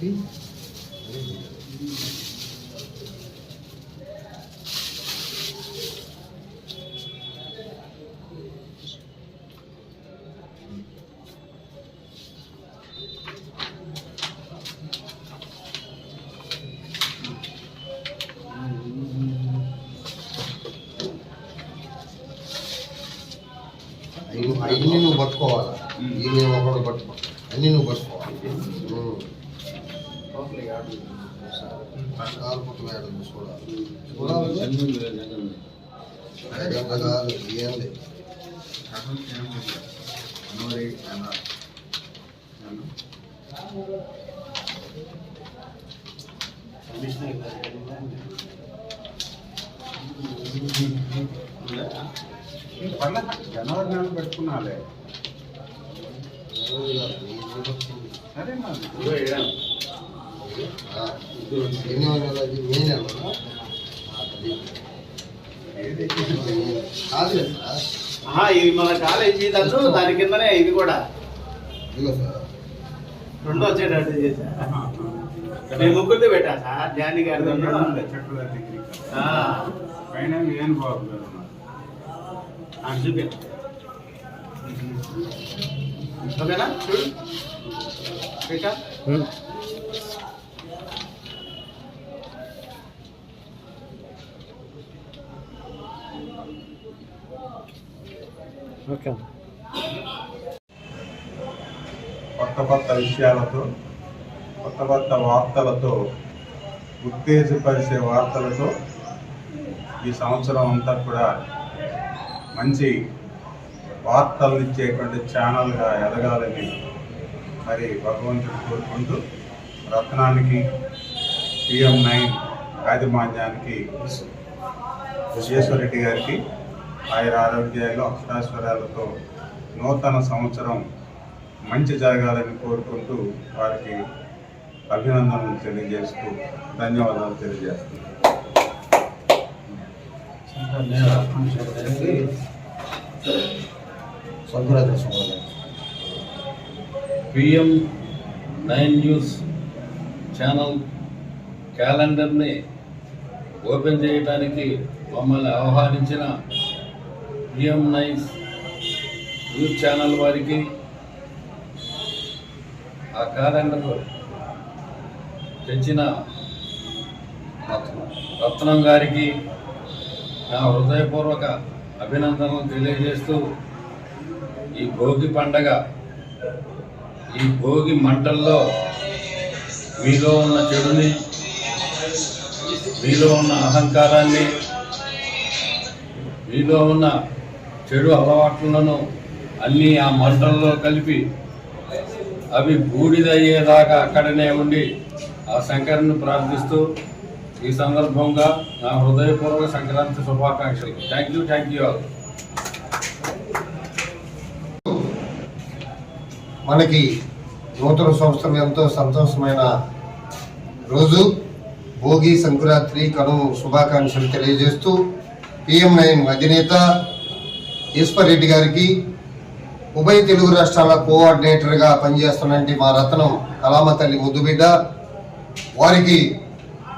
అన్ని నువ్వు పట్టుకోవాలా, ఈ మేము ఒకటి పట్టుకో, అన్ని నువ్వు పట్టుకోవాలి. ఏంది జనవరి నెల పెట్టుకున్నాలే. సరే ఇది మన కాలేజీ దాని కిందనే ఇది కూడా రెండో వచ్చేటట్టు చేశా. నేను ముగ్గురితో పెట్టా సార్, జానీ గారి పైన ఏం బాబు చూపి. ఓకేనా చూడు. కొత్త విషయాలతో, కొత్త వార్తలతో, ఉత్తేజపరిచే వార్తలతో ఈ సంవత్సరం అంతా కూడా మంచి వార్తలు ఇచ్చేటువంటి ఛానల్గా ఎదగాలని మరి భగవంతుడు కోరుకుంటూ, రత్నానికి, PM9 యాజమాన్యానికి, విశ్వేశ్వరరెడ్డి గారికి ఆయన ఆరోగ్యాలు అక్షరాస్వరాలతో నూతన సంవత్సరం మంచి జరగాలని కోరుకుంటూ వారికి అభినందనలు తెలియజేస్తూ ధన్యవాదాలు తెలియజేస్తున్నాను. PM9 న్యూస్ ఛానల్ క్యాలెండర్ని ఓపెన్ చేయడానికి మమ్మల్ని ఆహ్వానించిన PM9 న్యూస్ ఛానల్ వారికి, ఆ క్యాలెండర్ తెచ్చిన రత్నం గారికి నా హృదయపూర్వక అభినందనలు తెలియజేస్తూ, ఈ భోగి పండగ, ఈ భోగి మంటల్లో మీలో ఉన్న చెడుని, మీలో ఉన్న అహంకారాన్ని, మీలో ఉన్న చెడు అలవాట్లను అన్నీ ఆ మంటల్లో కలిపి అవి బూడిదయ్యేదాకా అక్కడనే ఉండి ఆ శంకరుని ప్రార్థిస్తూ ఈ సందర్భంగా నా హృదయపూర్వక సంక్రాంతి శుభాకాంక్షలు. Thank you all. మనకి నూతన సంవత్సరం ఎంతో సంతోషమైన రోజు. భోగి, సంక్రాంతి, కనుమ శుభాకాంక్షలు తెలియజేస్తూ PM9 అధినేత ఈశ్వరరెడ్డి గారికి, ఉభయ తెలుగు రాష్ట్రాల కోఆర్డినేటర్గా పనిచేస్తున్నటువంటి మా రత్నం కలామ తల్లి ముద్దుబిడ్డ వారికి,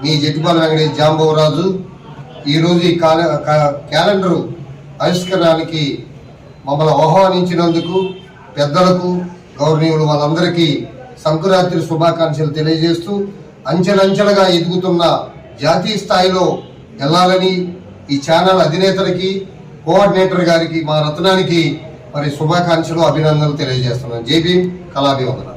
మీ జటిపాల వెంకటేష్ జాంబవరాజు ఈరోజు ఈ క్యాలెండరు ఆవిష్కరణకి మమ్మల్ని ఆహ్వానించినందుకు పెద్దలకు, గౌరవనీయులు వాళ్ళందరికీ సంక్రాంతి శుభాకాంక్షలు తెలియజేస్తూ, అంచెలంచెలుగా ఎదుగుతున్న జాతీయ స్థాయిలో వెళ్ళాలని ఈ ఛానల్ అధినేతలకి, కోఆర్డినేటర్ గారికి, మా రత్నానికి మరి శుభాకాంక్షలు, అభినందనలు తెలియజేస్తున్నాను. జై భీమ్, కళాభివందన.